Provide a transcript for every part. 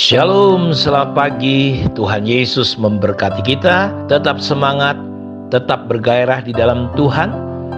Shalom, selamat pagi. Tuhan Yesus memberkati kita. Tetap semangat, tetap bergairah di dalam Tuhan,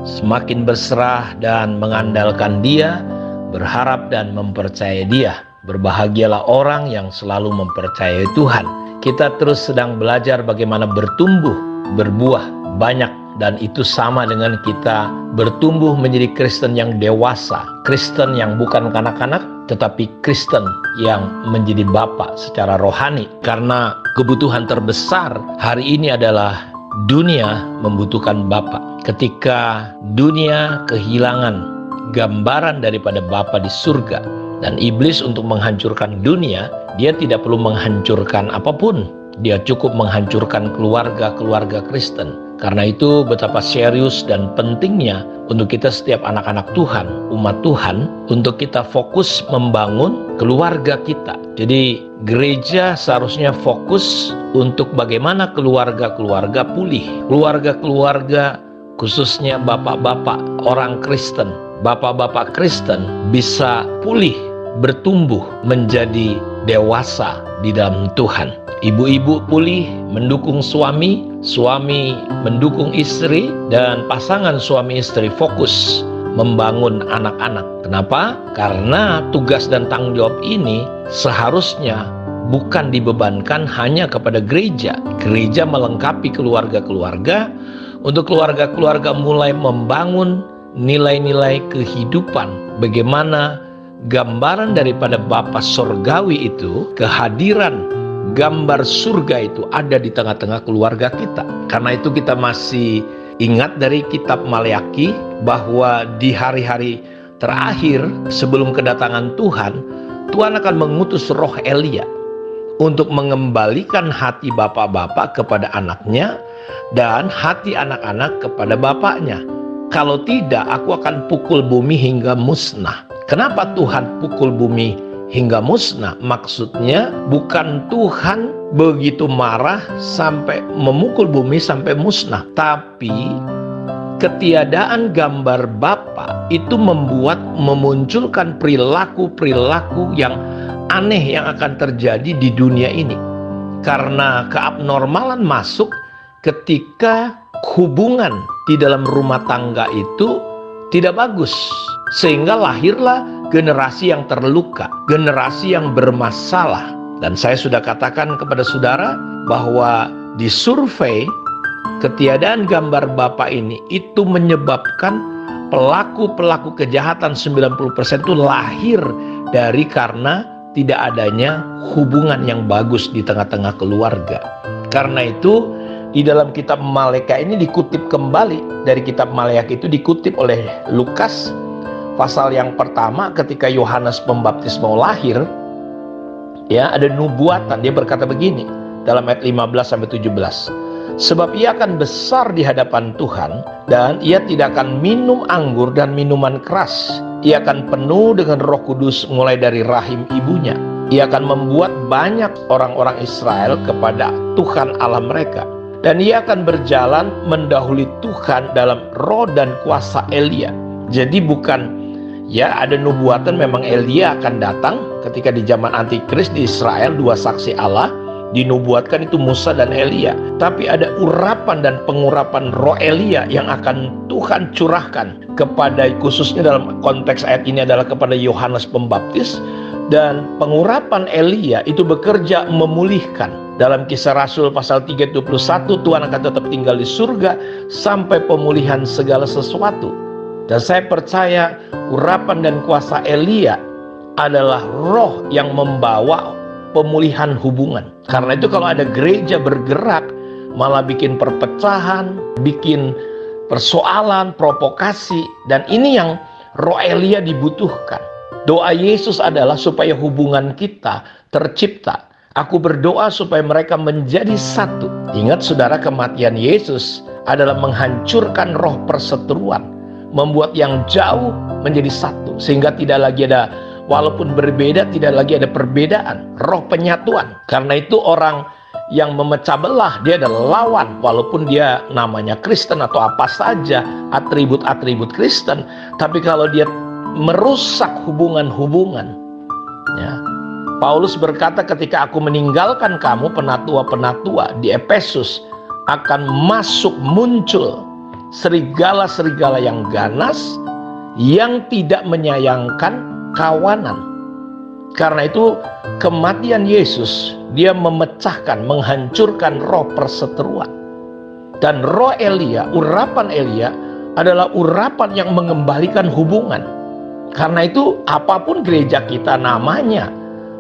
semakin berserah dan mengandalkan Dia, berharap dan mempercayai Dia. Berbahagialah orang yang selalu mempercayai Tuhan. Kita terus sedang belajar bagaimana bertumbuh, berbuah banyak, dan itu sama dengan kita bertumbuh menjadi Kristen yang dewasa, Kristen yang bukan kanak-kanak, tetapi Kristen yang menjadi bapa secara rohani. Karena kebutuhan terbesar hari ini adalah dunia membutuhkan bapa. Ketika dunia kehilangan gambaran daripada bapa di surga, dan iblis untuk menghancurkan dunia, dia tidak perlu menghancurkan apapun. Dia cukup menghancurkan keluarga-keluarga Kristen. Karena itu betapa serius dan pentingnya untuk kita setiap anak-anak Tuhan, umat Tuhan, untuk kita fokus membangun keluarga kita. Jadi gereja seharusnya fokus untuk bagaimana keluarga-keluarga pulih. Keluarga-keluarga khususnya bapak-bapak orang Kristen, bapak-bapak Kristen bisa pulih, bertumbuh menjadi dewasa di dalam Tuhan. Ibu-ibu pulih mendukung suami, suami mendukung istri, dan pasangan suami istri fokus membangun anak-anak. Kenapa? Karena tugas dan tanggung jawab ini seharusnya bukan dibebankan hanya kepada gereja. Gereja melengkapi keluarga-keluarga untuk keluarga-keluarga mulai membangun nilai-nilai kehidupan. Bagaimana gambaran daripada Bapa Surgawi itu, kehadiran gambar surga itu ada di tengah-tengah keluarga kita. Karena itu kita masih ingat dari kitab Maleaki bahwa di hari-hari terakhir sebelum kedatangan Tuhan, Tuhan akan mengutus roh Elia untuk mengembalikan hati bapak-bapak kepada anaknya dan hati anak-anak kepada bapaknya. Kalau tidak, aku akan pukul bumi hingga musnah. Kenapa Tuhan pukul bumi hingga musnah? Maksudnya bukan Tuhan begitu marah sampai memukul bumi sampai musnah, tapi ketiadaan gambar Bapa itu memunculkan perilaku-perilaku yang aneh yang akan terjadi di dunia ini. Karena keabnormalan masuk ketika hubungan di dalam rumah tangga itu tidak bagus, sehingga lahirlah generasi yang terluka, generasi yang bermasalah. Dan saya sudah katakan kepada saudara bahwa di survei ketiadaan gambar Bapa ini itu menyebabkan pelaku-pelaku kejahatan 90% itu lahir dari karena tidak adanya hubungan yang bagus di tengah-tengah keluarga. Karena itu di dalam kitab Maleaki ini dikutip kembali dari kitab Maleaki itu dikutip oleh Lukas pasal yang pertama ketika Yohanes Pembaptis mau lahir, ya, ada nubuatan. Dia berkata begini dalam ayat 15-17. Sebab ia akan besar di hadapan Tuhan dan ia tidak akan minum anggur dan minuman keras. Ia akan penuh dengan Roh Kudus mulai dari rahim ibunya. Ia akan membuat banyak orang-orang Israel kepada Tuhan Allah mereka. Dan ia akan berjalan mendahului Tuhan dalam roh dan kuasa Elia. Jadi bukan, ya, ada nubuatan memang Elia akan datang ketika di zaman Antikris di Israel, dua saksi Allah dinubuatkan itu Musa dan Elia. Tapi ada urapan dan pengurapan roh Elia yang akan Tuhan curahkan kepada, khususnya dalam konteks ayat ini adalah kepada Yohanes Pembaptis. Dan pengurapan Elia itu bekerja memulihkan. Dalam Kisah Rasul pasal 3:21, Tuhan akan tetap tinggal di surga sampai pemulihan segala sesuatu. Dan saya percaya urapan dan kuasa Elia adalah roh yang membawa pemulihan hubungan. Karena itu kalau ada gereja bergerak malah bikin perpecahan, bikin persoalan, provokasi, dan ini yang roh Elia dibutuhkan. Doa Yesus adalah supaya hubungan kita tercipta. Aku berdoa supaya mereka menjadi satu. Ingat saudara, kematian Yesus adalah menghancurkan roh perseteruan, membuat yang jauh menjadi satu, sehingga tidak lagi ada, walaupun berbeda, tidak lagi ada perbedaan, roh penyatuan. Karena itu orang yang memecah belah, dia adalah lawan, walaupun dia namanya Kristen atau apa saja atribut-atribut Kristen. Tapi kalau dia merusak hubungan-hubungan, ya, Paulus berkata, ketika aku meninggalkan kamu, penatua-penatua di Efesus akan muncul serigala-serigala yang ganas, yang tidak menyayangkan kawanan. Karena itu kematian Yesus, dia memecahkan, menghancurkan roh perseteruan. Dan roh Elia, urapan Elia adalah urapan yang mengembalikan hubungan. Karena itu apapun gereja kita namanya,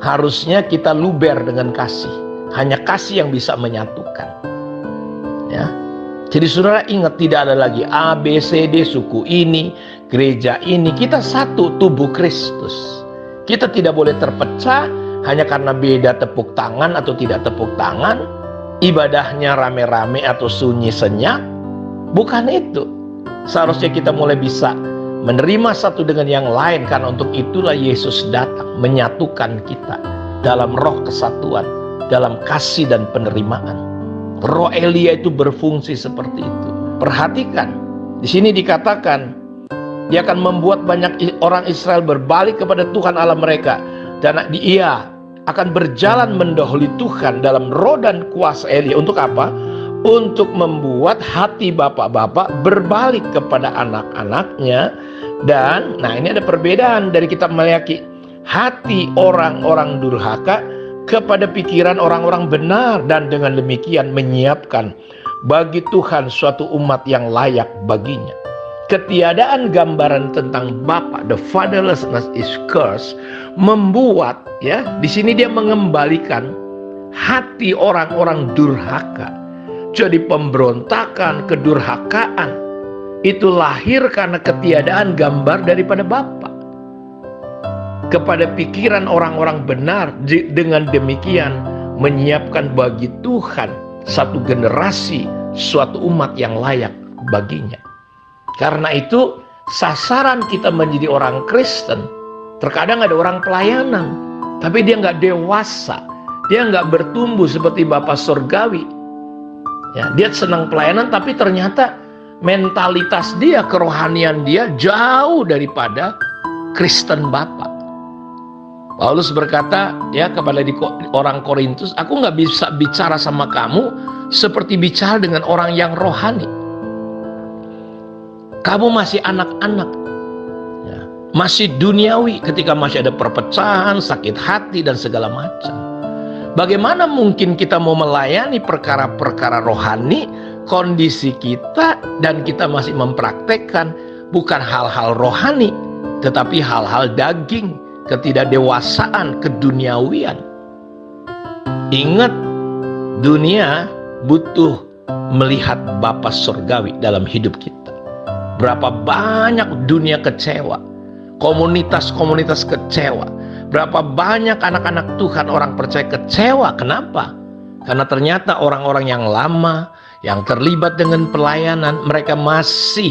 harusnya kita luber dengan kasih. Hanya kasih yang bisa menyatukan. Ya. Jadi saudara ingat, tidak ada lagi A, B, C, D, suku ini, gereja ini. Kita satu, tubuh Kristus. Kita tidak boleh terpecah hanya karena beda tepuk tangan atau tidak tepuk tangan, ibadahnya rame-rame atau sunyi senyap. Bukan itu. Seharusnya kita mulai bisa menerima satu dengan yang lain, karena untuk itulah Yesus datang menyatukan kita dalam roh kesatuan, dalam kasih dan penerimaan. Roh Elia itu berfungsi seperti itu. Perhatikan, di sini dikatakan dia akan membuat banyak orang Israel berbalik kepada Tuhan Allah mereka, dan dia akan berjalan mendahului Tuhan dalam roh dan kuasa Elia. Untuk apa? Untuk membuat hati bapak-bapak berbalik kepada anak-anaknya. Dan nah, ini ada perbedaan dari kita melihat hati orang-orang durhaka kepada pikiran orang-orang benar, dan dengan demikian menyiapkan bagi Tuhan suatu umat yang layak baginya. Ketiadaan gambaran tentang Bapa, the fatherlessness is cursed, membuat ya, di sini dia mengembalikan hati orang-orang durhaka. Jadi pemberontakan, kedurhakaan itu lahir karena ketiadaan gambar daripada Bapa kepada pikiran orang-orang benar. Dengan demikian menyiapkan bagi Tuhan satu generasi, suatu umat yang layak baginya. Karena itu sasaran kita menjadi orang Kristen. Terkadang ada orang pelayanan, tapi dia nggak dewasa, dia nggak bertumbuh seperti Bapa Surgawi. Ya, dia senang pelayanan, tapi ternyata mentalitas dia, kerohanian dia jauh daripada Kristen Bapa. Paulus berkata ya kepada orang Korintus, aku nggak bisa bicara sama kamu seperti bicara dengan orang yang rohani. Kamu masih anak-anak, ya, masih duniawi, ketika masih ada perpecahan, sakit hati dan segala macam. Bagaimana mungkin kita mau melayani perkara-perkara rohani, kondisi kita dan kita masih mempraktekkan bukan hal-hal rohani, tetapi hal-hal daging, ketidakdewasaan, keduniawian. Ingat, dunia butuh melihat Bapa Surgawi dalam hidup kita. Berapa banyak dunia kecewa, komunitas-komunitas kecewa. Berapa banyak anak-anak Tuhan, orang percaya kecewa. Kenapa? Karena ternyata orang-orang yang lama, yang terlibat dengan pelayanan, mereka masih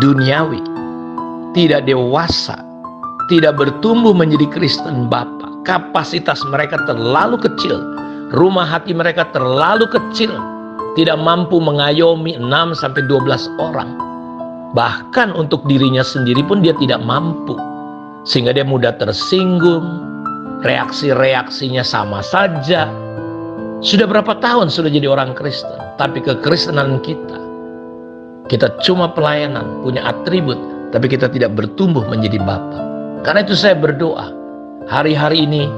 duniawi, tidak dewasa, tidak bertumbuh menjadi Kristen Bapa. Kapasitas mereka terlalu kecil, rumah hati mereka terlalu kecil, tidak mampu mengayomi 6-12 orang. Bahkan untuk dirinya sendiri pun dia tidak mampu, sehingga dia mudah tersinggung, reaksi-reaksinya sama saja. Sudah berapa tahun sudah jadi orang Kristen, tapi kekristenan kita cuma pelayanan, punya atribut, tapi kita tidak bertumbuh menjadi Bapa. Karena itu saya berdoa, hari-hari ini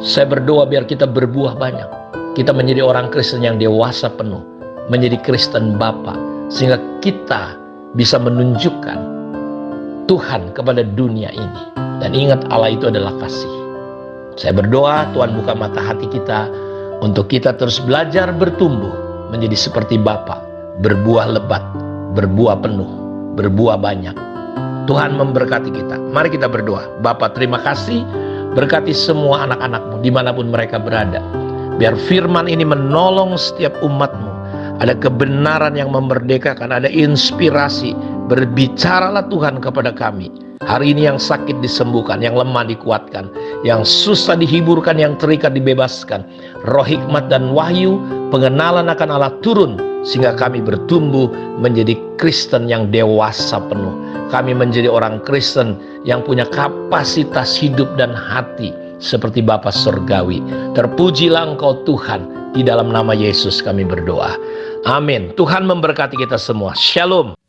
saya berdoa biar kita berbuah banyak. Kita menjadi orang Kristen yang dewasa penuh, menjadi Kristen Bapa, sehingga kita bisa menunjukkan Tuhan kepada dunia ini. Dan ingat, Allah itu adalah kasih. Saya berdoa Tuhan buka mata hati kita untuk kita terus belajar bertumbuh menjadi seperti Bapa, berbuah lebat, berbuah penuh, berbuah banyak. Tuhan memberkati kita. Mari kita berdoa. Bapa, terima kasih, berkati semua anak-anak-Mu dimanapun mereka berada. Biar firman ini menolong setiap umat-Mu. Ada kebenaran yang memerdekakan, ada inspirasi. Berbicaralah Tuhan kepada kami. Hari ini yang sakit disembuhkan, yang lemah dikuatkan, yang susah dihiburkan, yang terikat dibebaskan. Roh hikmat dan wahyu, pengenalan akan Allah turun, sehingga kami bertumbuh menjadi Kristen yang dewasa penuh. Kami menjadi orang Kristen yang punya kapasitas hidup dan hati seperti Bapa Surgawi. Terpujilah Engkau Tuhan, di dalam nama Yesus kami berdoa. Amin. Tuhan memberkati kita semua. Shalom.